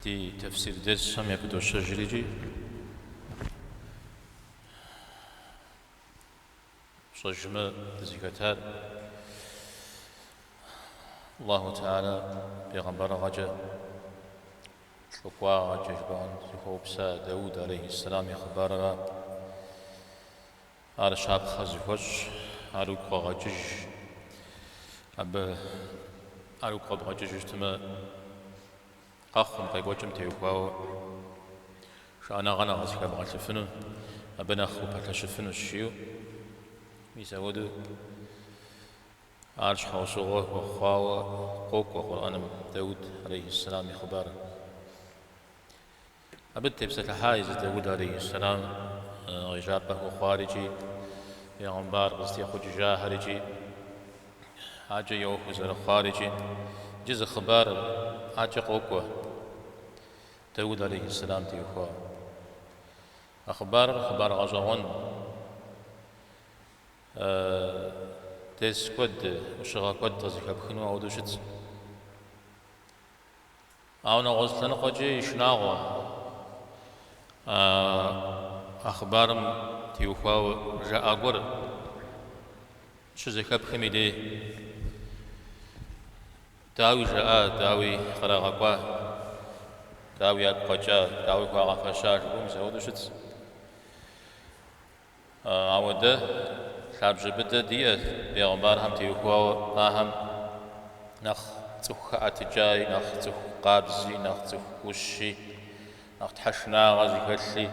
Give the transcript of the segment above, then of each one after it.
دي تفسير درس هم يكدو الشجريجي شجمة تزكتار الله تعالى بيغمبر غجة تلقوا غجة جبان يخوبسا داود عليه السلام يخبر على شاب خزفوش عروق غجج عروق غجج اجتماع قاخم قيبوجم تيوكواو شانا غنا غزكا بغا شفنو أبنا خو بكا شفنو الشيو يساودو عرش حوصوغه وخواو قوك وقرآن داود عليه السلام يخبار أبد تبسة حائز داود عليه السلام غجابه وخارجي يغنبار قصدي خو جاهرجي حاجة يوفو زر خارجي جزء خبار حاجة قوكوه داود عليه السلام تيوخوا خبار غزوان تيس كود وشغا كود تزيكا بخنو أو دوشت أونا غزلنا قجي يشناغوا أخبارم تيوخوا جاء أقور شو زيكا بخمي دي داوي جاء داوي خراغاقوا داوي أبقجا داوي خراغا فشاش بوم زودو شت عوده شاب جبده ديه بيغمبار هم تيوخوا هم نخ تخ أتجاي نخ تخ قابزي نخ تخ وشي نخ تحشنا غزي كشي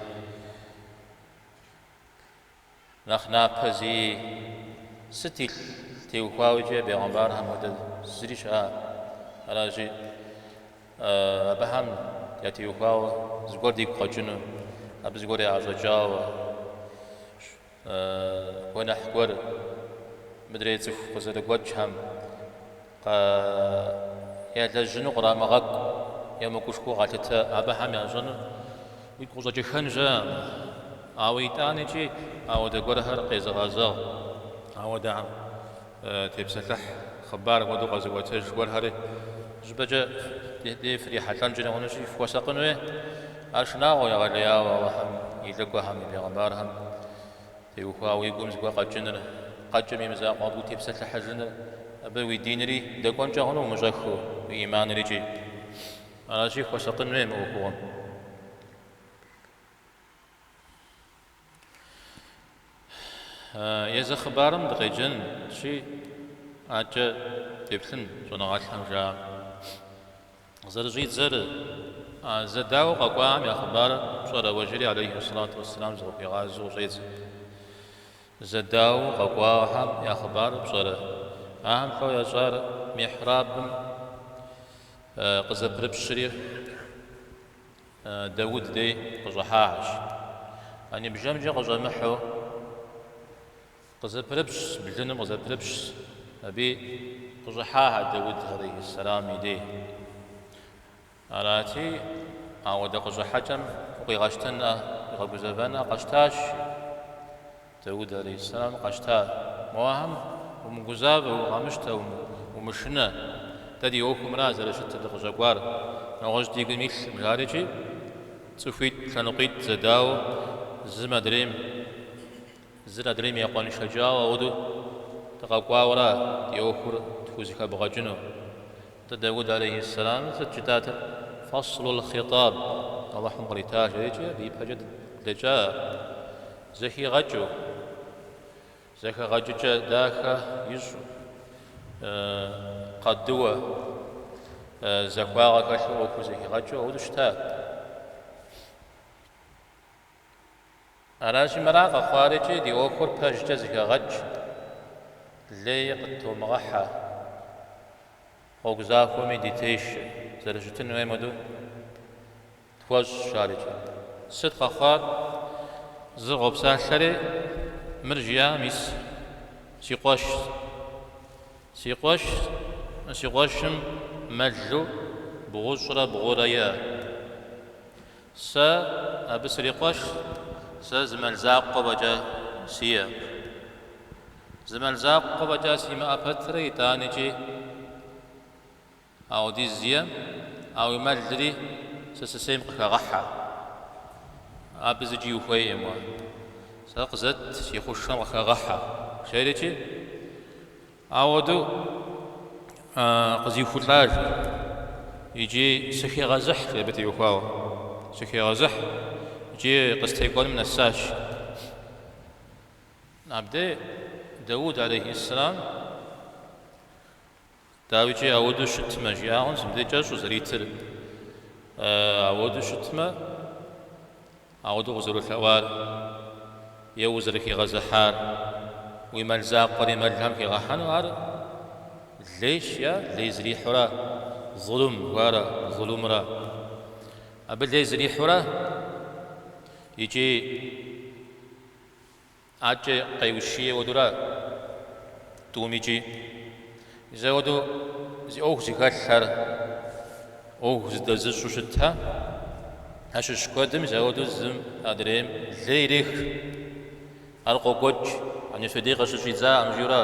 نخ نابزي ستيل تيوخوا وجه بيغمبار هم وده سريش على جي أبهم يتيوخوا زغور ديك قجنو أب زغور يعزجاو ونحكور مدري تخ خزر قوجهم يلجنو قرا مغاق يمكوشكو غاتتا أبهم يجنو ويكوزا جخنجا أويتاني جي أو دغور هر قيز غازا أو دعم تبسلح خبار ودو غزواتي جوار هري جبجا دي فري حتان جنا ونشي فوسقنوه اشناغو يا غليا وهم يلقوا هم بيغمبار هم تيوخوا ويقوم زقوا قجننا قجم يمزا قابو تبسلح حجنا ابوي دينري دكون جاهنو مجخو ايمان ريجي انا شي فوسقنوه موكو يز خبارم دقيجن شي أجا تبثن صنعات حمجا زرجيت زر زداو قوام يا خبار صلى وجري عليه الصلاة والسلام زو في غازو جيت زداو قوام يا خبار صلى أهم خو يا صار محراب قزبرب الشريف داود دي قزحاش أني بجمجة قزمحو قزبربش بجنم قزبربش أبي قزحاها داود عليه السلام يديه أراتي أو دقز حجم وقيغشتنا يغبزبنا قشتاش داود عليه السلام قشتا مواهم ومقزاب وغمشتا ومشنا تدي وكم رازل شتى دقز أقوار نغش ديق ميش مجارجي تفيد كنقيت زداو زما دريم زرا دريم يقون شجاع ودو تقاقوا ورا يوخر تفوزك بغجنو داود عليه السلام سجدات فصل الخطاب الله مغريتاج يجي بيبجد دجا زكي غجو زكي غجو داك يزو قدوة زكواغا كشو زكي غجو ودشتا أراجي مراغا خارجي دي وخر بجد زكي غج ليق تومغحا وقزاكو ميديتيشن زرجتن ويمدو تواج شارجي صدق خار زغب ساشري مرجيا ميس سيقوشم مجو بغشرة بغوريا سا أبسريقوش سا زملزاق قبجا سيا زملزاق قبجا سيما أبتري تانيجي أو ديزيا أو مجري سسسيم قخغحا أبزجي وخيم سقزت يخشم قخغحا شايلتي عودو قزي فلاج يجي سخي غزح في بيت يخواو سخي غزح يجي قستيقون من الساش نبدأ داود عليه السلام داويجي أودو شتما جاهون سمدي جاشو زريتر أودو شتما أودو غزرو الثوار يوزر كي غزحار ويملزاق قري ملهم كي غحان وار ليش يا ليز ريحورا ظلم وارا ظلم را أبل ليز ريحورا يجي أجي قيوشية ودورا توميجي زودو زي أوه زي كالحر أوه زي دزشو شتها هاش شكودم زودو زم أدريم ليريخ أرقو قوج يعني صديقة شجيزا أمجورا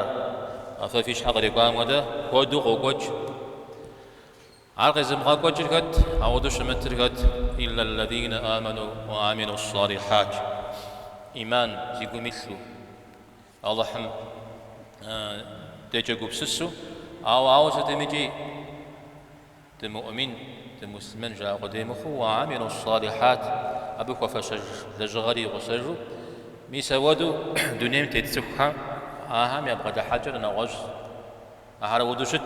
أفافيش حق ريقام غدا كودو قوج عرق زمغا قوج الغد أودو شمتر غد إلا الذين آمنوا وعملوا الصالحات إيمان زيقو مثلو الله حم ديجا قبسسو أو ستمجي المؤمن المسلمين جاء قديمه وعملوا الصالحات أبوك وفشج لجغري وسجو ميسودو دنيم تتسخها أهم يبغى حجر نغش أهر ودوشت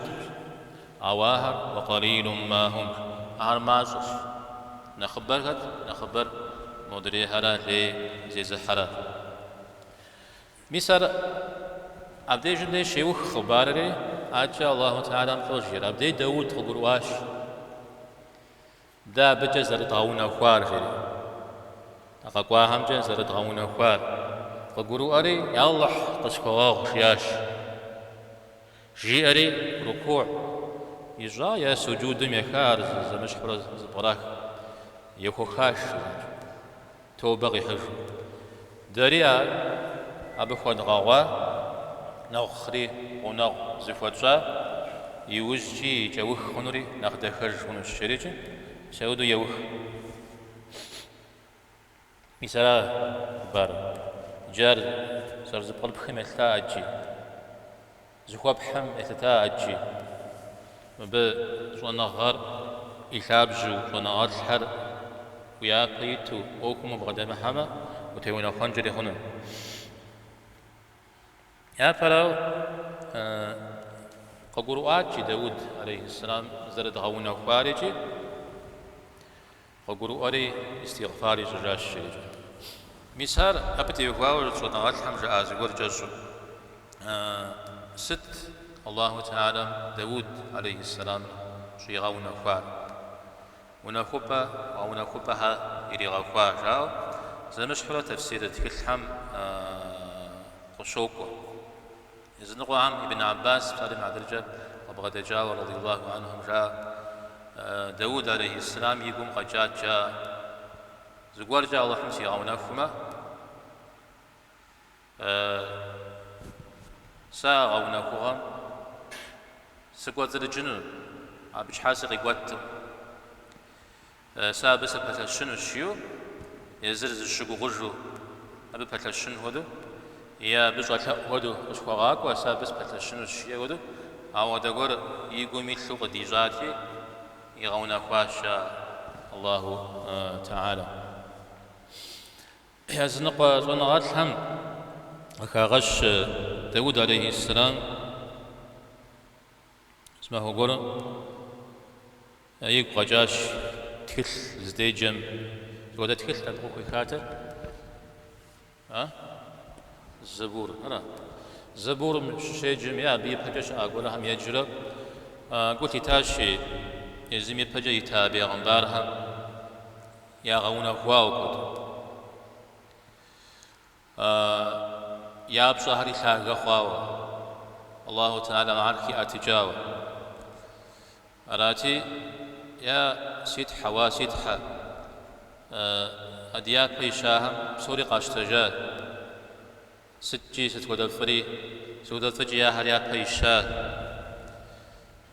أواهر وقليل ما هم أهر مازوس نخبر مدري هرا لي زي زحرا ميسر أبدي جندي شيوخ خباري أجا الله تعالى مفجر أبدي داود خبرواش دا بجزر طاونا خوار جري أقوى هم جزر طاونا خوار فقولوا أري يا الله قشكوا خياش جي أري ركوع يجا يا سجود ميخار زمشحر زبراك يخو خاش توبغي حج دريا أبخوان غاوا نخري ونغ زفوتشا يوجي جوخ خنوري ناخد خرج هنا الشريج سعودو يوخ مثلا بار جار صار زبقل بخيم اثتا اجي زخوا بحم اثتا اجي ب شوانا غار إثابجو شوانا غار الحر ويا بيتو اوكم بغدا محمد وتيونا خنجري هنا يا فراو ققروات داود عليه السلام زرد غونا خارجي ققرواري استغفاري جراش شريج مسار أبتي وقاور صنعات حمجة آزغور جزو ست الله تعالى داود عليه السلام شي غونا خار ونخبة ونخبها إلي غفار جاو زمشحرة تفسير تكلحم قشوكو إذن عن ابن عباس سالم عدرجة وبغد جاء رضي الله عنهم جاء داود عليه السلام يقوم قجات جاء زقوار جاء الله حمسي غوناكما سا غوناكوغا سقوات زر الجنون عبش حاسق يقوات سا بس بتلشن الشيو يزرز الشقو غجو أبي بتلشن هدو يا بزغة هدو أشخاغاك وسابس بتلشن الشيء هدو أو دغور يقوم يتلو قديجاتي يغونا خواشا الله تعالى يا زنقة زنغات هم أخاغش داود عليه السلام اسمه قول يقوى جاش تكل زديجم يقول تكل تلقوك خاتر الزبور أنا زبور شيء جميع بيبحجش أقول هم يجرى قلت تاشي يزمي بحجة يتابع غنبارها يا غونا خواو قد يا بشهر خاغ خواو الله تعالى معك أتجاوى أراتي يا سيتحا واسيتحا أدياك بيشاهم سوري قاشتجاد ستجي ستودفري سودفجي يا هريات بيشا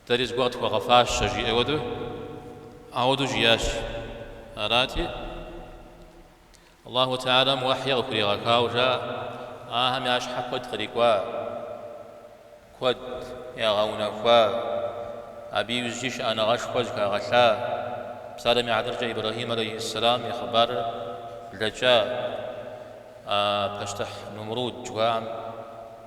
دريز قوت وغفاش شجي أودو جياش أراتي الله تعالى موحي غكري غكاوجا آهم ياش حقود خريقوا كود يا غونا فوا أبي يزجيش أنا غشخوز كغشا بسالم عدرجة إبراهيم عليه السلام يخبر لجا بشتح نمرود جوام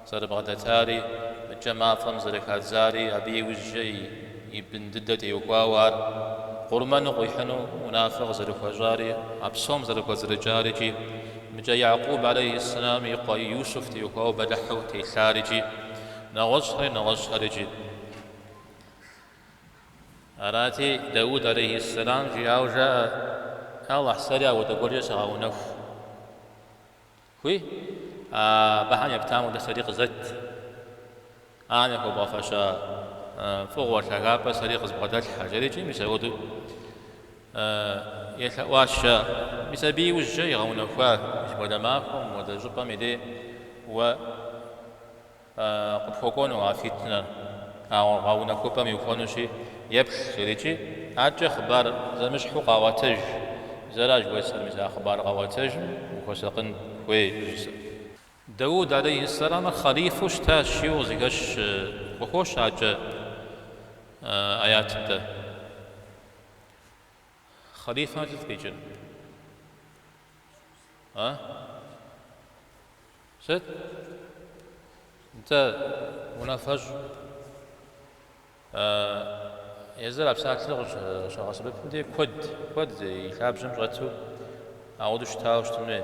زر بغدتاري بجماعة فمزرك هزاري أبي وجي ابن ددت يقاوار قرمان قيحنو منافق زرك وجاري أبصوم زرك وزرجاري جي مجا يعقوب عليه السلام يقاي يوسف تيقاو بدحو تيثارجي نغصر جي أراتي داود عليه السلام جاء وجاء الله سريع وتقول يسعى نف كوي بحان يبتامو ده صديق زت أنا هو بافشا فوق وشغابة صديق زبادات حجري جي مسعود يتواشى مسبي وجه يغون نفاه ودا معكم ودا جبا ميدي و قد فوقون وعافيتنا أو غاونا كوبا ميوفونوشي يبش سيريجي عجة خبار زمش حقا واتج زراج ويسر مثل أخبار غواتج وخسقن ويجس داود عليه السلام خليفوش تاشيو زيكش وخوش عجة آيات ده خليفة تتبيجن ست انت منافج يزرع بساعة لغش شخص بفندي كود يلعب جمجرته أعودش تاوش تمنين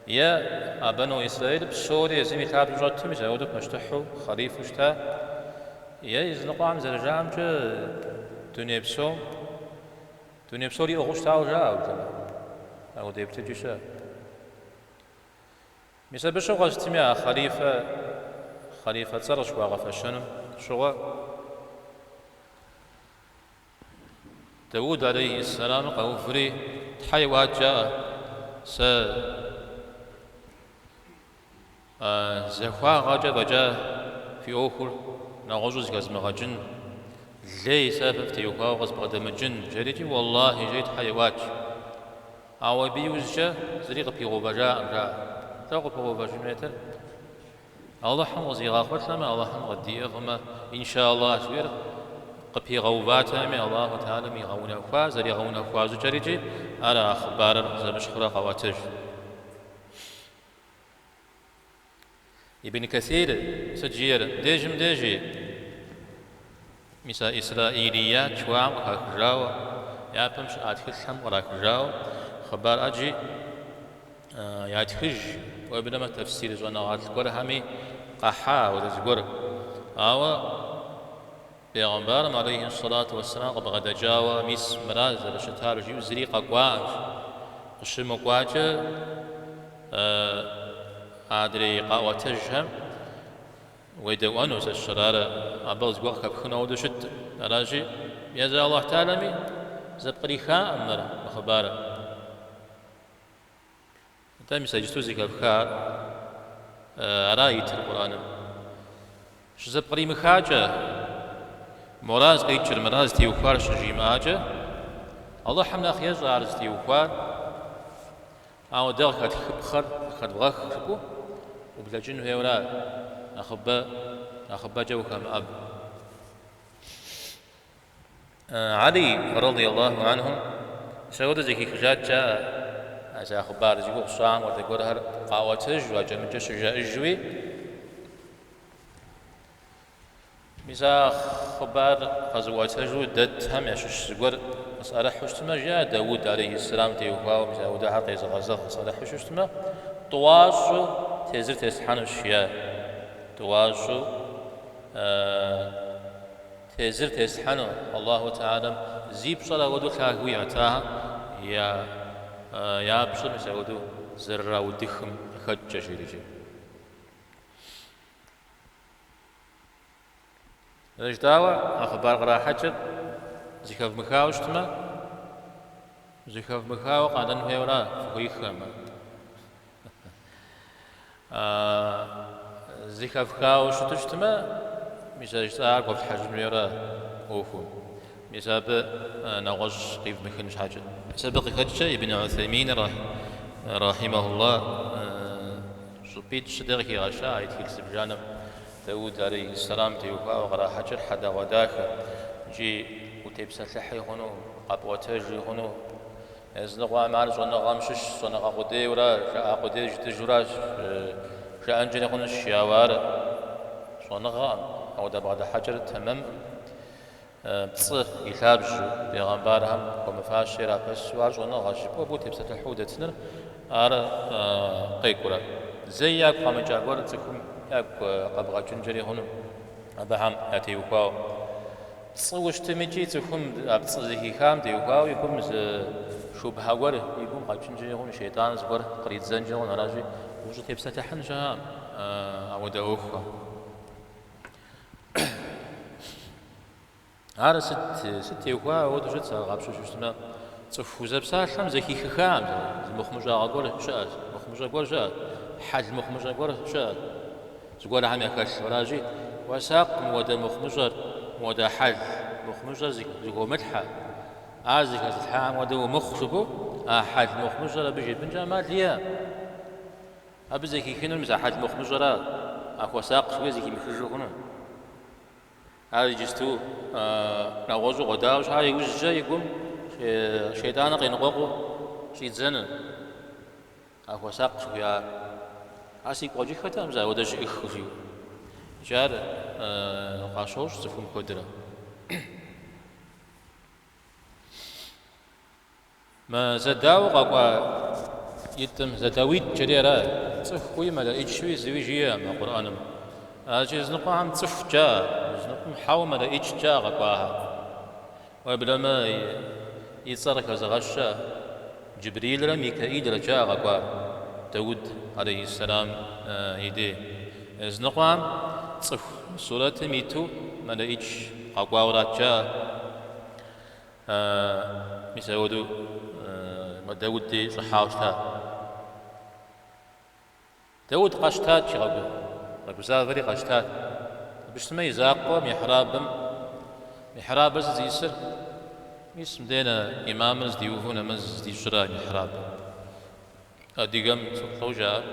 يا بنو إسرائيل بسوريا زي يلعب جمجرته مش أعودك مشتحو خليف وشتا يا يزنقوا عم زرجام جا دنيا بسوري أغوش تاو جاو تما أعود يبتجي شا مثل بشغل استماع خليفة تزرش واغفشنم شغل داود عليه السلام قوفري تحيوات جاء س زخوا غاجا بجا في أوخر نغزوز غزم غجن لي سبب تيوكا غزب غدم جن جريجي والله جيت حيوات أو بيوزجا زريق بيغو بجا أمجا تاغو بيغو بجا ميتر الله حم وزيغا خوتلما الله حم غدي إغما إن شاء الله أسوير قبي غوباتا من الله تعالى مي غونا فا زري غونا فا زجريجي على أخبار زمشخرة قواتج ابن كثير سجير ديجي مثل إسرائيليات شوام وكاكراو يابمش آتكسهم وراكراو خبار أجي ياتخج وبنما تفسير زوناغات القرهمي قحا ورزقر أو پیغمبر عليه الصلاة والسلام قبغد جاوا ميس مراز رشتار جيو زريق قواج قشم قواج أدري قاوتجهم ويدوانو الشرارة أبلز قوخ كبخنا ودشت راجي يزال الله تعالى مي زبقري خاء أمر مخبارة تامي سجستوزي كبخار رايت القرآن شزبقري مخاجة مراز قيتشر مراز تيوكار شجيم آجا الله حمنا خياز عارز تيوكار أو دغ خبخر خد بغخ خبو وبلا جنو هيولا أخبا جوكا أب علي رضي الله عنه سعود زكي خجات جاء أزا أخبار زيقو الصام وتقول هر قاوتج وجمج شجاء الجوي ميزا خبار غزوات هجو دد هم يشش سقور مسألة حشتما جاء داود عليه السلام تيوكاو ميزا ودا حق يزغزغ مسألة حشتما طواشو تيزر تيسحان الشياء طواشو تيزر تيسحان الله تعالى زيب صلاة ودو تاهوي عتاها يا بشر ميزا ودو زرا ودخم خج شيرجي رجداوة أخبار غراحة زكاف مخاوشتما زكاف مخاو قادن هيورا فويخما زكاف خاوشتشتما مش رجداوة قف حجم يورا أوفو مسابق نغش قيف مكنش حاجة سبق خدشة ابن عثيمين رحمه الله شبيت شدركي غشاء يتكل سبجانب داود عليه السلام تيوفا وغرا حجر حدا وداخل جي وتبسل لحي هنو قبوتاجي هنو ازنقوا معنا صنع غامشش صنع قدي ورا جاء قدي جتجراج جاء انجني هنو الشياوار صنع غام او دا بعد حجر تمام بصخ يثابجو بيغمبارهم ومفاشرة بسوار صنع غاشب وبو تبسل الحودة تنر ارى قيكورا زي ياك قام جاغور تكون ياك قبغا جنجري هنو ابهم اتي وكاو تصوش تمجي تكون ابصزي خام دي وكاو يكون شبهه ور يكون قا جنجري هنو شيطان زبر قريت زنجر ونراجي وجو تبسل حنجا او دوخ ارى ست وكاو ودجت غابشو شتنا تصفوز بسالم زكي خام مخمجا غور شاز مخمجا غور شاز حد مخمجا غور شاز زغور عم يكش راجي وساق مودا مخمجر مودا حد مخمجر زغو مدحه ازك تتحا مودا مخشبو حد مخمجر بيجي بن جمال ليا ابزكي كنو مساحه مخمجر اكو ساق شوي زكي مخرجو هنا هذه جستو نغوزو غداوش هاي وجه يقوم شيطان قينقوقو شي زن اكو ساق شويا اسي قوجي ختم زا ودش اخشي جار قاشوش تفهم قدره ما زداو قوا يتم زداويت جريرا تصفوي ملا اجشوي زويجيا ما قرانم اجي زنقو عم تصف جا زنقو حاو ملا اج جا قواها وبلما يتصرك زغشا جبريل ميكائيل رجا قوا داود عليه السلام يدي زنقوام صف سورة ميتو ملائج قوا ورجا مسعودو داود دي صحاوشتا داود قشتات شغبو ربزافري قشتات بشتما يزاقو محراب زيسر اسم دينا إمام ديوفونا مز دي شرا محراب أديقم صوجا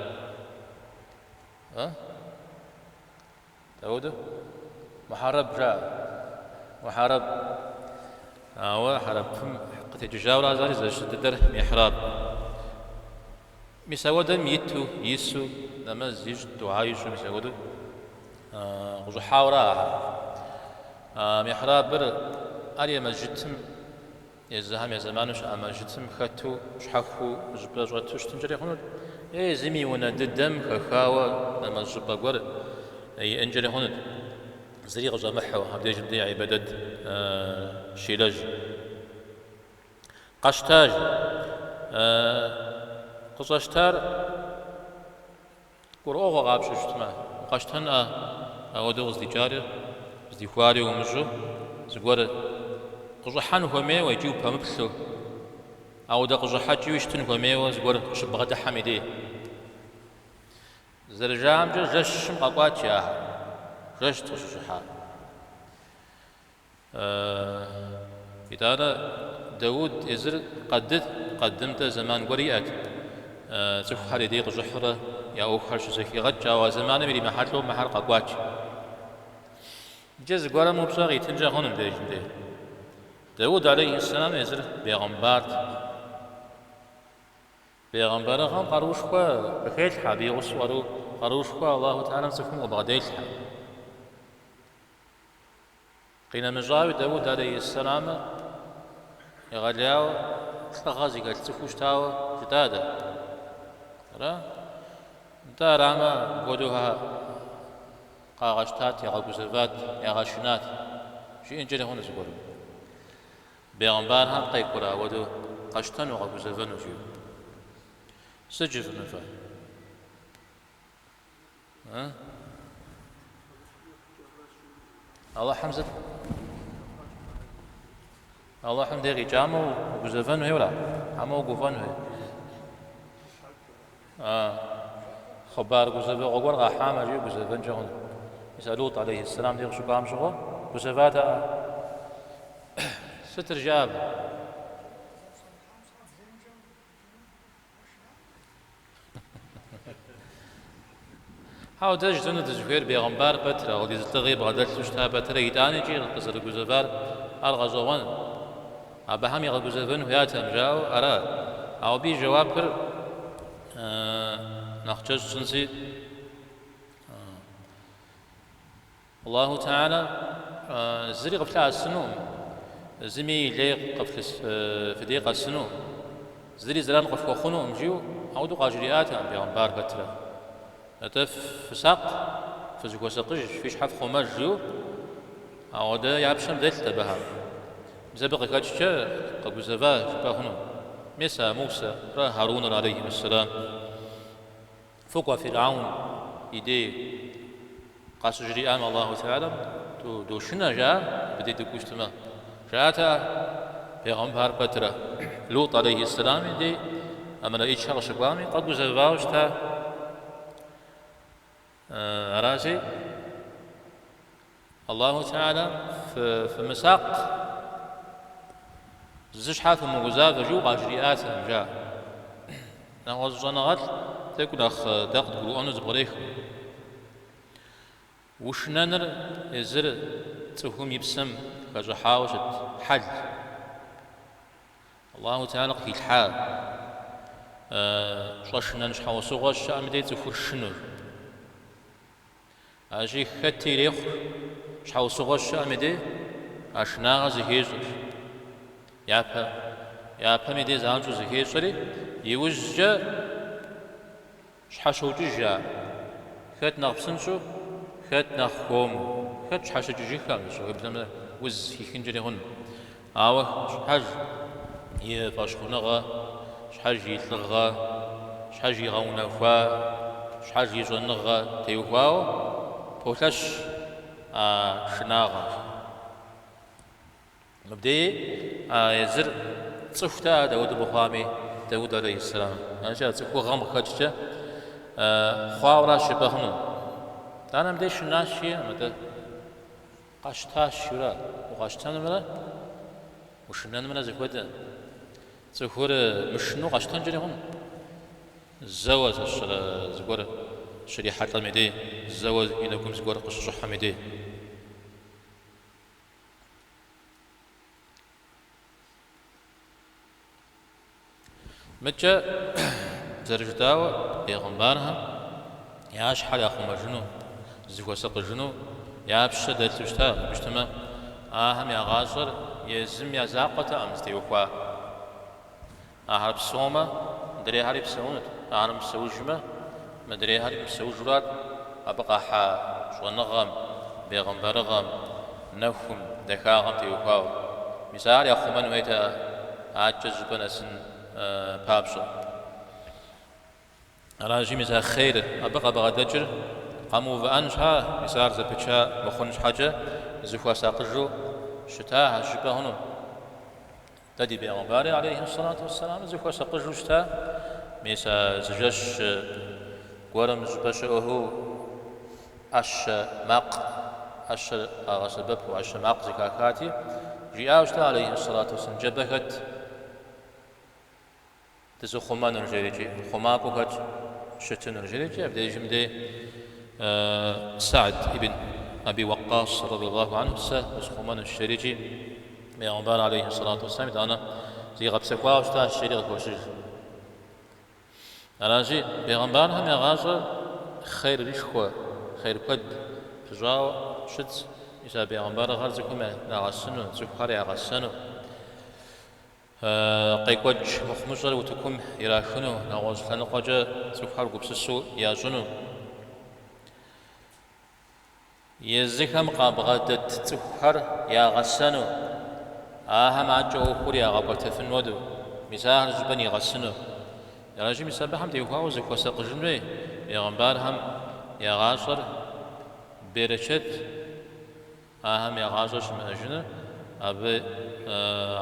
داود محارب جاء محارب حرب قد تجاور أزاري زي شددر محراب مساودا ميتو يسو نمز يجد وعايشو مساودو وزحاورا محراب بر أريا مسجدتم يزهم يزمانش أما جدتم خاتو شحفو جبلا جواتو شتنجري خنود زمي ونا ددم خاوا لما جبا قور أي انجري خنود زري غزا محو هبدا جبدي عبادة شيلاج قشتاج قصاشتار قرأوغا غابش شتما قشتان أودو غزدي جاري غزدي خواري ومجو زقور قزحان هومي ويجيو بامبسو أو دا قزحات يوشتن هومي وزقور شبغة حميدي زرجام جشم قاقوات ياها جشت وشحا إدارة داود إزر قدمت زمان قريئات زخار دي قزحرة يا أوخر شزكي غجا وزمان ملي محلو محل قاقوات جز قوارا مبصاغي تنجا هونم دي جمدي داود عليه السلام يزر بيغمبار غام قروش خوا بخيل حبي وصورو قروش خوا الله تعالى سفهم وبغديل قينا مجاوي داود عليه السلام يغلياو تلغازي قال تفوش تاو جدادا را دا راما قدوها قاغشتات يا غبوزفات يا غشنات شي انجلي هون زغورو بيغمبار هم قيقرا ودو قشتن وغبوزفن وشيو سجف نفا الله حمزة الله حمد يغي جامو وغبوزفن ولا عمو وقفن خبار غبوزفن وغور غحامة جيو غبوزفن جهون لوط عليه السلام دير شو قام شغل وزفاتا ستر جاب هاو داش دون دزفير بيغمبار بترا ودي زلتغي بغدل سوشتا بترا يداني جي القصر الجزفار الغزوان أبهم يغزفن وياتم جاو أرا أو بي جواب كر نخجز سنسي الله تعالى زري قبل السنوم زمي لي قبل في دقيقة السنوم زري زران قف خنو مجيو أو دو قاجريات بيغمبار بترا أتف ساق فزكو ساقج فيش حف خماج جيو أو دا يابشم دلت بها زبق كاتشا قبل زفاج باهنو مسا موسى را هارون عليه السلام فوق فرعون يدي قاس جري أم الله تعالى دو شنا جاء بديت كوشتما جاءتا بيغمبار بترا لوط عليه السلام يدي أمنا إيش شغل شقوامي قبل زفاج تا أرازي الله تعالى في مساق زش حاف مغزاف جو قاجريات جاء نغز زنغت تقول أخ داق تقول أنا زبريخ وش ننر يزر تفهم يبسم كجحاوشة حل الله تعالى قيل حال شلشنا نشحاو صغر الشام دي تفور شنر أجي خطي ريخ شحاو صغر الشام دي أشناغ زهيزر يابا ميدي زانجو زهيزري يوجه شحاشو جيجا خط نغبسنشو خط نخوم خط شحاشو جيجا شو يبدأ وز يخنجري هن آوه شحاج يفاشخونغا شحاج يثلغا شحاج يغونغا شحاج يزونغا تيوهاو بوتاش شناغا مبدئ يزر صفتا داود بخامي داود عليه السلام أنا صفو غم خدشة خواورا شبهنا أنا مبدئ شناشي مبدئ قاشتاش شورا وقاشتان ملا وشنان ملا زفودا زفور مشنو قاشتان جريهم زواج زغور شريحة المدي زواج إنكم زغور قشش حمدي متى زرجتاو بيغمبارها ياش حال أخو مجنو زكو سق جنو يا بشدة تشتا بجتما هم يا غاصر يزم يا زاقة أمستي وقوا أهرب سوما دري هارب سونت أهرب سوجمة مدري هارب سوجرات أبقى حا شو نغم بيغمبار غم نفهم دكاغم تيوقوا مثال يا خو من ويتا عجز بنسن بابشو راجي مزا خير أبقى بغدجر قاموا بأنشها مسار زبتشا مخونش حاجة زخوا ساقجو شتاها شبهنو تدي بيغمباري عليه الصلاة والسلام زخوا ساقجو شتا ميسا زجاش قورم زبشوه أش ماق أش أغسبب وأش ماق زكاكاتي جاء شتا عليه الصلاة والسلام جبهت تزو خمان رجليجي خماكو كات شتن رجليجي أبدا يجمدي سعد ابن أبي وقاص رضي الله عنه خمان الشريجي بيغمبار عليه الصلاة والسلام أنا زي غبسكوا وشتا الشريغ كوشج أنا جي بيغمبار هم يغازر خير ريشخوا خير قد فجاو شد إذا بيغمبار غازكم نغسنو زخاري غسنو قيقوج مخمجر وتكم يراخنو نغوز لنقوجة سبحار قبسسو يازنو يزيكم قابغادت تسحر يا غسنو أهم عجو خوري يا غابت فنودو مساهر زبني غسنو يا رجي مسابحهم تيوهاو زكو ساق جنوي يا غنبارهم يا غاصر بيرشت أهم يا غاصر شمعجنو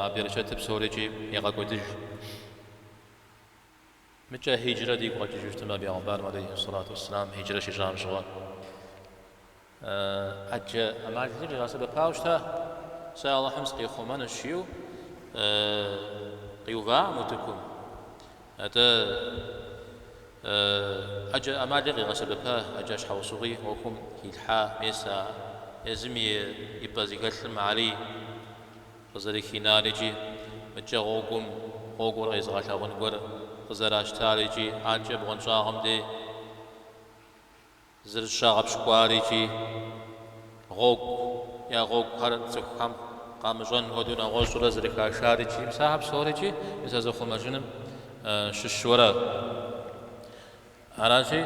أبي رشات بسوريجي يغاقودج متى هجرة دي قاعد جوجتما بيغمبار عليه الصلاة والسلام هجرة شجام شوا أجا أما جدير جالس بباوشتا سأل الله حمس قيخومان الشيو قيوغا متكم هذا أجا أمالي غسببها أجاش حوصوغي وكم يلحا ميسا يزمي يبقى زيكال معالي فزريكي نالجي مجا غوغور غيزغالا غنغور فزراش تالجي آنجا بغنشاغم دي زرشاغب شكواريجي غوغ يا غوغ هر تخام قامجان ودونا غوشورا زريكا شاريجي مساحب سوريجي مسازو خمجنم ششورا أرانشي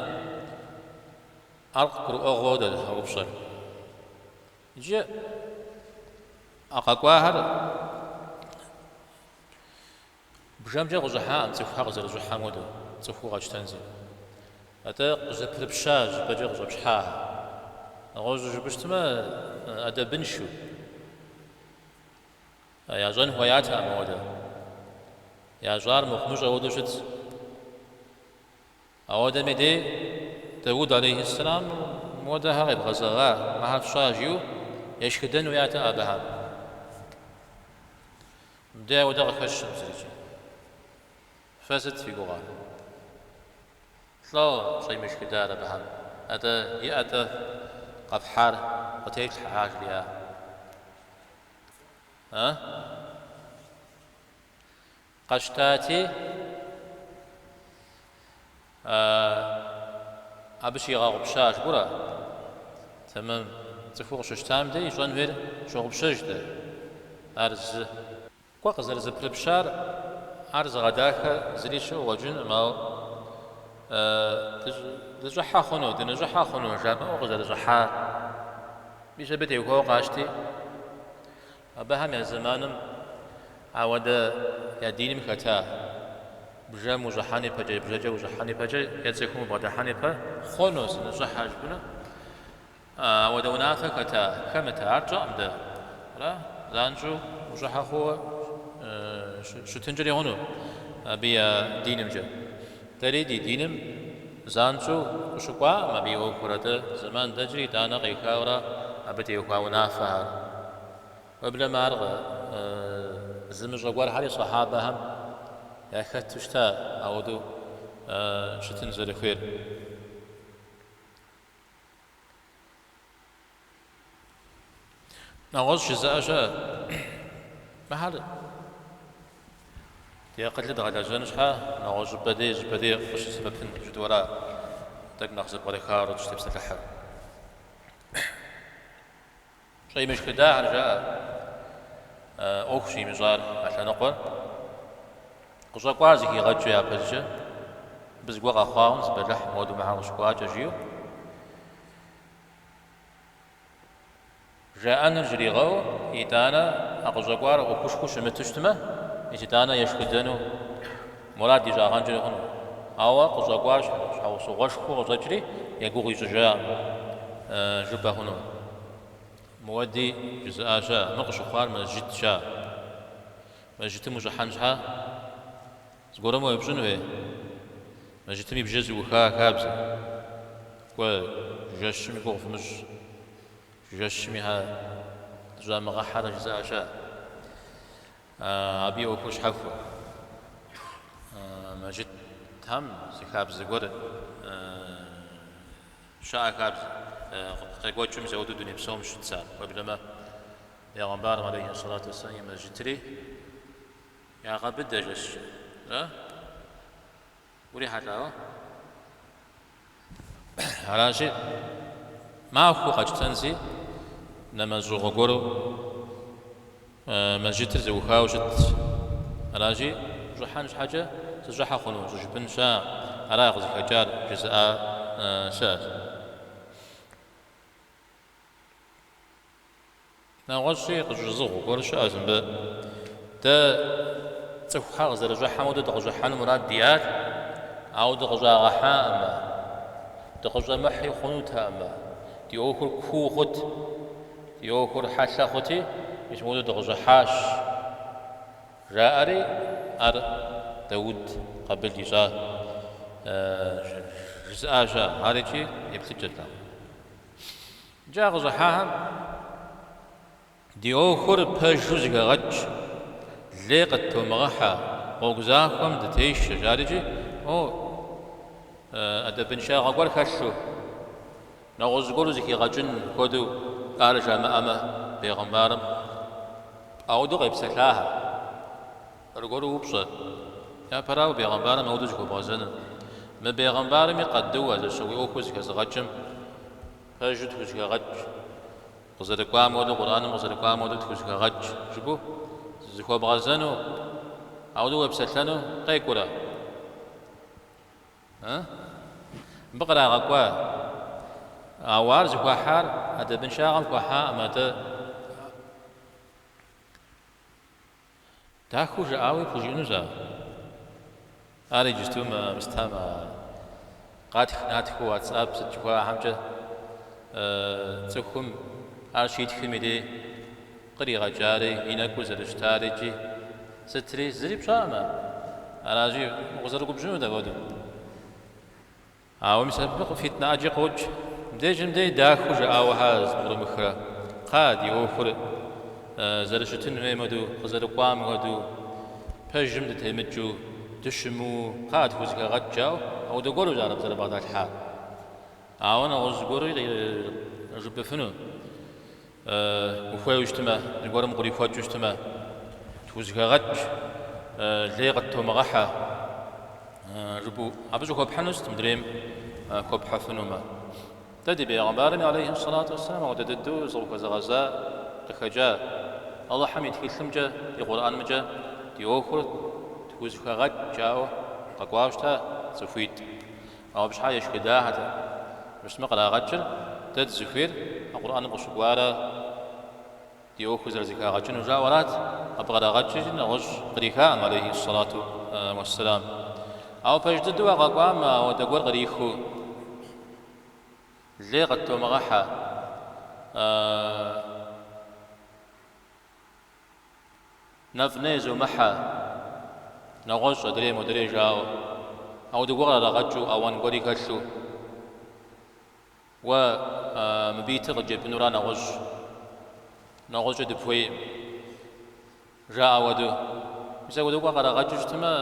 أرق كرو أغودا هوبشر جي أقاقواهر بجامجا غزحا تفوها غزر زحا مودو تفوها غاش تنزل أتا غزر بربشاج بجا غزر بشحا غزر بشتما أدا بنشو يا جان هواياتها مودا يا جار مخمج أودو شت أودا مدي داود عليه السلام مودا هاي بغزغا ما هاف شاجيو يشكدن وياتا أبها مدا ودا غكش مزريجي فازت في قوغان لا شيء مش كدار بهم هذا يأتى قفحار وتيك حاج ليا ها قشتاتي أبشي غاغب شاش برا تمام تفوق ششتام دي جانفير شغب شش ده أرز قوق زرز بربشار أرز غداك زريشو وجن ما دجحا خنو دنجحا خنو جامع وغزر دجحا بيجا بدي وكو قاشتي أبهم يا زمانم عود يا ديني مكتا بجا مجحاني بجا بجا وجحاني بجا يتسكم بدحاني با خنو سنجحا جبنا عود ونافا كتا كمتا أرجع مدا لا زانجو مجحا خو شو تنجري هنو بيا دينم جا تريدي دينم زانجو وشقوا ما بيو كرة زمان تجري دانا غيكاورا أبتي وكاونا فهر قبل ما أرغى زمج غوار حالي صحابة هم يأخذ تشتا أودو شتنزل خير نغوز شزاجة محل يا قتل على جنشها نغوز بدي وش سبب جدورا تك نغزب ولا خارج تبص الحر شيء مش كده رجاء أوكشي مزار عشان أقول قصة قازي كي غجوا يا بزجة بس قوا خاونس بلح مودو معه شقاج جيو جاء نجري غو إيتانا أقصى قوار وكشكش متشتمه إيتانا يشكدنو مراد دي جاهان جري هنو أوا قصة قوار أو سوغشكو غزجري يقول يجوا جبه هنو مودي جزء شا نقش خوار مسجد شا مسجد مجحن شا زغورا مو يبجنوه مسجد مي بجز وخا كابز كو جشمي كو فمش جشمي ها جامع غحر جزء شا أبي وكوش حفو مسجد هم سكابز زغورا شا كابز قيقوت شمس أودو دنيا بسوم شتسان وبلما يا غنبار عليه الصلاة والسلام مسجدري يا غبد جش ها وري حتى على شيء ما هو قد تنزي لما زوغورو مسجد زوخا وشت على شيء جحان حاجة تجحا خنو جبن شا على غزي حجار جزء شاذ نغشي قجزو ورش أزم ب تا تفحق زرجة حمود تغجحان مراد ديات أو تغجا غحام تغجا محي خنوتها أما تيوكر كو خت تيوكر حاشا ختي يشمود تغجا حاش رأري أر داود قبل جزاء جزاء جا هاريجي يبتجد جا غجحام ديوخر بجوز غج لقت تومغحا وغزاكم دتيش جارجي او ادبن شاغ غور خشو نغوز غورزكي غجن كودو قال جامع اما بيغمبارم او دو غيب سلاها رغورو بص يا براو بيغمبارم او دو بازن ما بيغمبارم يقدو هذا سوي اوكوز كزغجم فجد كوز غج قزرقوا مود القرآن قزرقوا مود تكوزك غج شبو زكوا بغزانو عودوا وبسلانو قيكورا ها بقرا غقوا اوار زكوا حار هذا بن شاغل كوحا اماته تاخو جاوي فوجينوزا اري جستوم مستما قاتخ ناتخو واتساب ستخوا حمجه تخم أرشيد خميدي قريغا جاري إنكو زرشتاريجي ستري زريب شاما أراجي غزرقو بجنو دابودو مسبق فتنة أجي قوج مديجم دي داخو جاء وحاز مرمخرا قادي أوفر زرشتن ويمدو غزرقوام ودو بجم دتهمجو تشمو قاد فوزكا غجاو أو دقورو جارب زر بعض الحال أنا غزقورو جب فنو وفوي اجتماع القرم قري فوج اجتماع توزغا غج ليغت تومغحا ربو عبزو كوب حنس تمدريم كوب حفنوما تدي بيغمبارنا عليه الصلاة والسلام ودددو زوك زغزاء تخجا الله حميد في ثمجة القرآن مجا ديوخر توزغا غج جاو قاقواشتا زفيت أو بش حاجة شكدا هذا مش مقلا غجر تد زفير القرآن بشقوارا ديوخو زرزكا غجن وجاورات أبغى غجن غج قريخا عليه الصلاة والسلام أو بجددوا غقام ودقور غريخو زي قدتو مغحا نفنيزو محا نغش أدريم ودري جاو أو دقور غجو أو أنقوري كشو و مبيت غجب نورا نغج دبوي جاء ودو مثلا ودو قرا غجج تما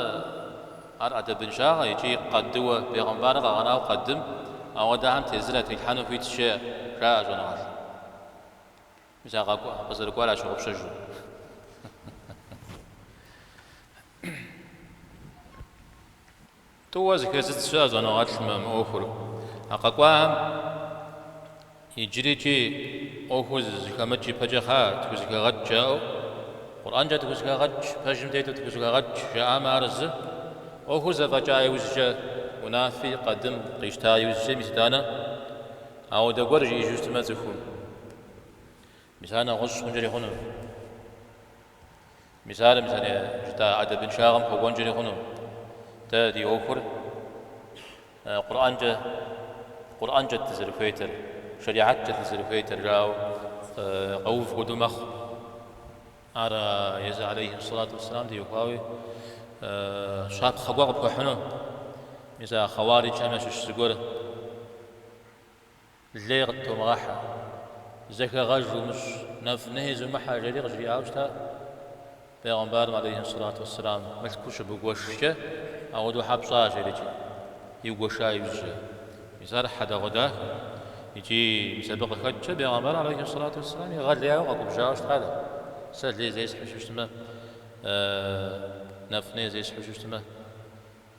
أراد بن شاغ يجي قدوا بيغمبار غنا وقدم أو دهم تزلت الحنو في تشاء جاء جناح مثلا قصر قولا شغب شجو توازي كزت شاء جناح ما أوفر أقوام يجريجي أوفوز كمجي بجخا تكوزكا غج جاو قرآن جا تكوزكا غج بجم ديتو تكوزكا غج جاء مارز أوفوز فجاء يوزجا ونافي قدم قيشتا يوزجا مثدانا أو دقور جي يجوز تمازخون مثالا غش خنجري خنو مثالا جتا عدد بن شاغم خبونجري خنو تادي أوفر قرآن جا تزرفيتر شريعة جت فيتر جاو قوف قدمخ على يزا عليه الصلاة والسلام دي يقاوي شاب خباق بحنو يزا خوارج همش السجور اللي غتو مغاحة زكا غجو مش نهز محا جري غجري عاوشتا بيغمبار عليه الصلاة والسلام ملكوش بقوشة أو دو حبصا جريجي يقوشا يوجه يزار حدا غدا يجي مسابقة خدشة بيغمبار عليه الصلاة والسلام يغليها وقاقو بجاوش هذا سهل زي سحوش تما نفني زي سحوش تما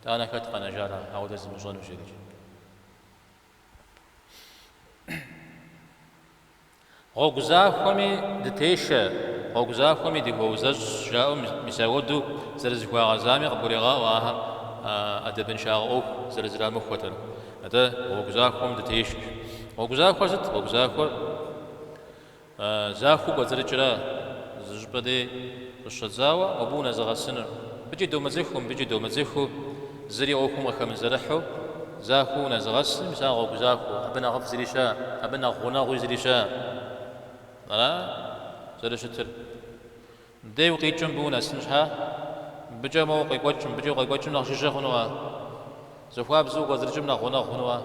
تانا كتقى نجارة أو دزم جون وجيري غوغزا خومي دتيشة غوغزا خومي دي غوزاج جاو مساودو زرزكوا غزامي قبوريغا واها أدبن شاغو زرزرا مخوتر هذا غوغزا خوم دتيش غوغزا خوزت غوغزا خو زاخو بزرجرا زجبدي الشزاوة أبونا زغسن بيجي دو مزيخو زري أوكم وخم زرحو زاخو نزغسن مسا غوغزاخو أبنا غف زريشا أبنا غنا غو زريشا لا زرشتر دي وقيتشم بونا سنشها بجا موقع قوتشم نخشيشا خنوا زفواب زوغ وزرجم نغنا خنوا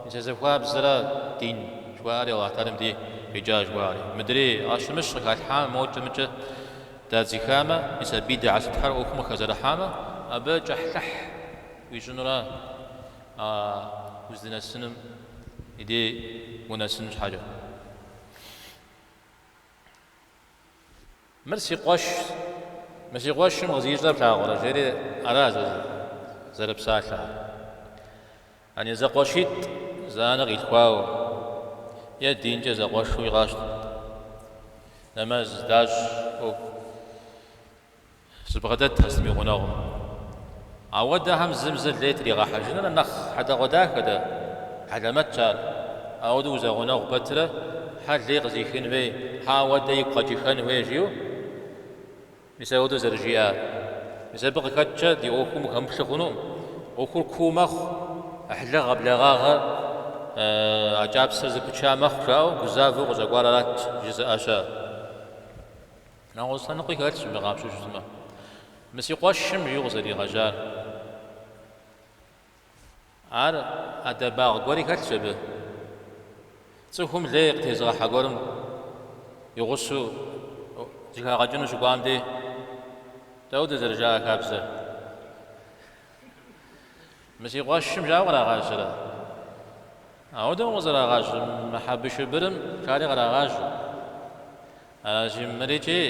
إذا زفواب زرا دين شواري الله تعلم دي قجاج واري مدري اش مشرك الحام موت مجه دازي خامه يسبيد على ستحر وكم خزر حامه ابا جحلح ويجنرا وزنا السنم يدي ونسن حاجه مرسي قوش مغزيج لبلا غرا جري اراز زرب ساعه اني زقوشيت زانا غيتخواو يا دين جزا قوشو يغاشت نماز داج او سبغدت تسمي غناغم عودا هم زمزل ليتري غاحجنا نخ حدا غدا كدا حدا متشال عودو زا غناغ بتره حد لي غزي خنوي ها ودا يبقى جيخن ويجيو مساودو زرجيا مسابق كاتشا دي اوكم كمشخونو اوكل كومخ احلى غبلغاغا عجاب سرز بتشامخ شاو غزافو غزغوارات جزء اشا ناوصل نقي كاتش مغابشو جزما مسي قوشم يغزري غجال عار ادباغ غوري كاتشبه تسوهم ليق تيزغا حقورم يغسو جيكا غجنو شقوام دي داود زرجاء كابسة مسي قوشم جاو غرا غاشرة عودو غزرا غاشر محبش برم كاري غرا غاشر أجي مريجي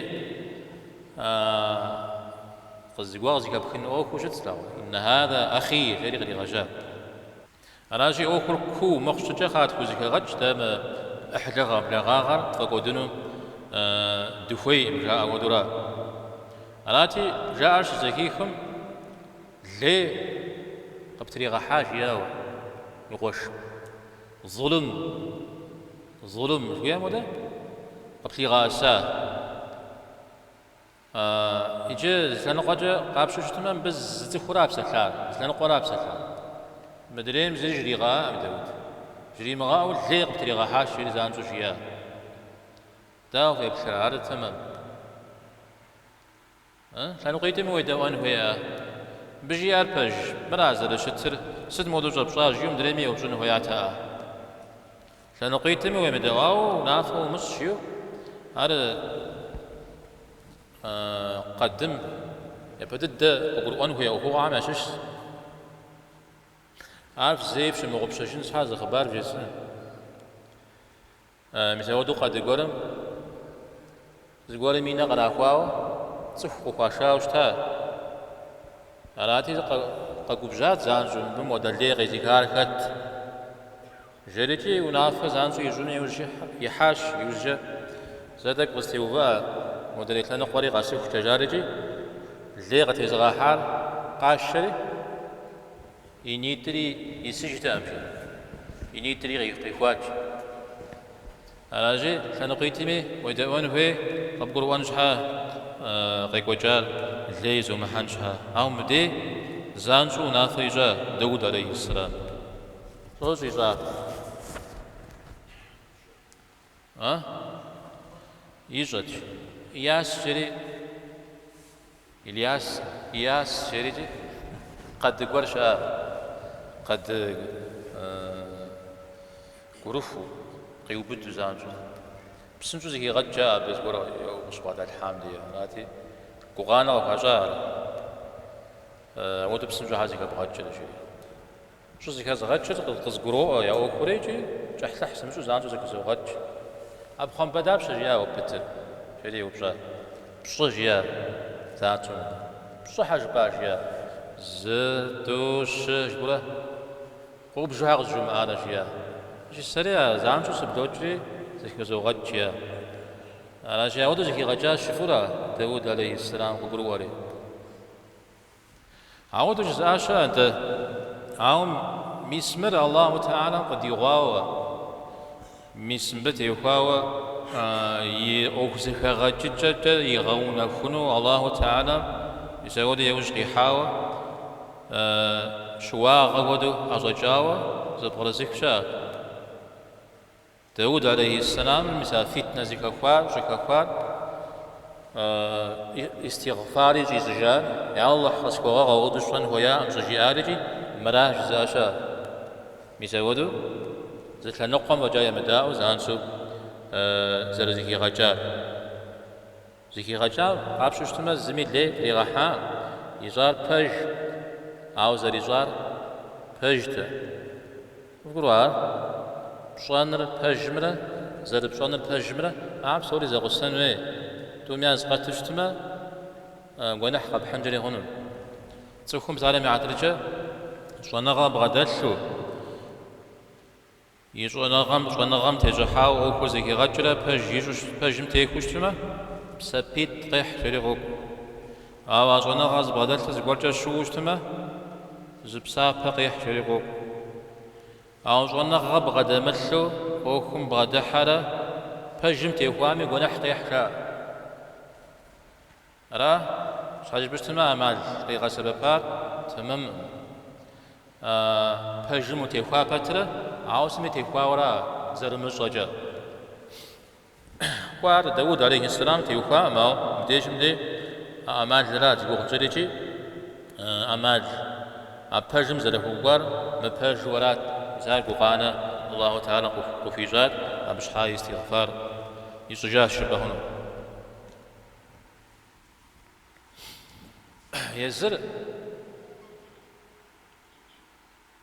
قزقوا غزيكا بخين أوكو شتسلاو إن هذا أخي غيري غري غجاب أراجي أوكل كو مخشجة خات كوزيكا غج تام أحلغا بلغاغر فقودنو دفوي مجاء ودرا أراتي جاءش زكيكم لي قبتري غحاش ياو يقوش ظلم مش قيام ولا قبتري غاسا يجي زلان قاجة قابشو شتمان بز زتي خراب سكار زلان قراب سكار مدريم زي جريغا داود جريمغا أو لي قبتري غحاش يلي زانتو شيا داو في بشرار تمام لانو قيتم ويدوان هيا بجي اربج برازل شتر سد مودو جبشاج يوم دريمي وبجن هياتا لانو قيتم ويمدواو نافو مسشيو هذا قدم يبدد وقرؤان هيا وهو عام شش عارف زيف شو مغبششين شحال خبر جسن مساودو قد يقولم زقول مينا غراخواو صف قفاشا وشتا علاتي قبجات زانجو بموديل غيزيكار خت جريتي ونافع زانجو يجوني يوجه يحاش يوجه زادك بستيوفا موديل ثاني قوري قاسيف تجارجي اللي غتيزغاحار قاشري ينيتري يسجد امشي ينيتري غيفقيفوات علاجي سنقيتمي ويدعون في قبقر وانشها قيقوجال الليز ومحنشها أو مدي زانشو نافيجا داود عليه السلام صوصي صار يجد إياس شري إياس شريجي قد قرشا قد قرفو قيوبت زانجو بسنجو زي غجا بس ورا وصبات الحامدية ناتي قغانا وكاجار ودو بسنجو هازي كبغجا شي شو زي كاز غجا قزقرو يا اوكوريجي جحلح سمجو زانجو زي كزو غج ابخم بداب شجيا وبتل شري وبجا بشجيا زاتو بصحج باشيا زدوش جبره وبجو هاغ الجمعة شيا شي سريع زانشو سبدوجي زي زو غجيا على شيء ودو زي غجا شفورا داود عليه السلام وقرواري عودو جزاشا انت عام ميسمر الله تعالى قد يغاوى ميسمبت يغاوى يوكسخ غججة يغون خنو الله تعالى يسود يوجي حاوى شواغ ودو أزجاوى زبغرزيك شاك داود عليه السلام مثل فتنة زكاكوار شكاكوار استغفاري جي زجار يا الله خسكوغا غودو شوان هويا أمزجي آرجي مراج زاشا مثل ودو زكا نقم وجايا مداو زانسو زرزكي غجار زكي غجار قابشوشتما زمي لي ريغاحا يجار بج أو زريجار بجت وقروار بشانر بجمرة زر بشانر بجمرة عاب سوري زغسن وي تومياز قاتشتما ونح قب حنجري هنم تسوكم زعلم يعترجة شونغا بغدلشو يشونغام تجحاو أو كوزيكي غجرة بجم تيكوشتما بسبيت قيح شريغوك أو شونغا بغدلش زغورجا شوشتما زبسا قيح شريغوك أو شونغا بغدملشو أوكم بغدحرة بجم تيكوامي ونح قيح شا را شاج بشتما أمال قيغا سببار تمام بجم تيكوا باترة عاوسمي تيكوا ورا زرمش رجا وار داود عليه السلام تيكوا ما بديجم دي أمال زرات يقول جريجي أمال بجم زرهوار ما بج ورات زار قانا الله تعالى قفيجات أبش حاي استغفار يسجاه شبهنا يزر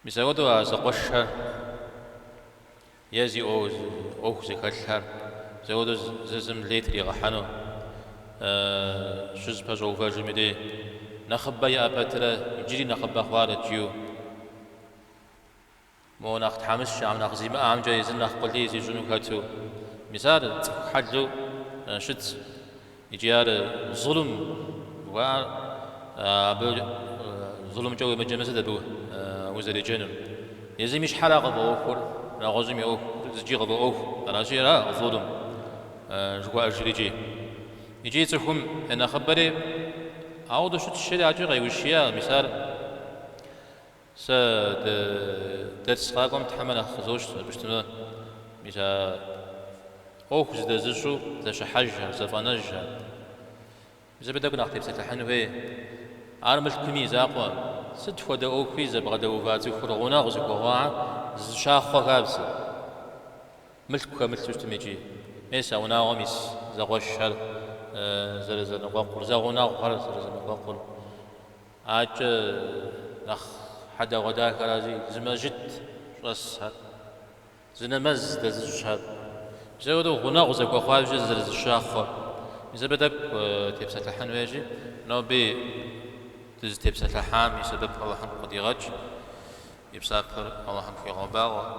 بسودوا زقشها يزي أو زكالها زودوا ززم ليتري غحنو شز بجو فاجمدي نخبا يا أبترا يجري نخبا خوارت جيو مو ناخت حمش عم ناخذ ما عم جاي زين ناخذ لي زي جنو كاتو مثال حلو شت يجيار ظلم و ظلم جو مجمز دبو وزري جنم يزي مش حرق بوكل ناغزم يو زجي غبو او راشي را ظلم جوا اجريجي يجي تخم انا خبري عاود شت الشريعه غي وشيا مثال س درس قاقم تحمل خزوش بشتنا مثال او زد زشو زش حج زفنج إذا بدك نختار ستحنو هي عارمل كميز أقوى ست فدا أو كيز بغدا وفاتي خرجونا غزك وغاع زشاخ خابس ملك ملك تستميجي ميسا وناغميس زغوش هر زر نقاقل زغونا وخر زر نقاقل عاج نخ حدا غدا كرازي زمجد رس هر زنمز دزش هر زودو غنا غزك وخاج زر زشاخ إذا بدك تبسط الحن ويجي نوبي تز تبسط الحام يسبب الله قد يغج يبسط الله في غباء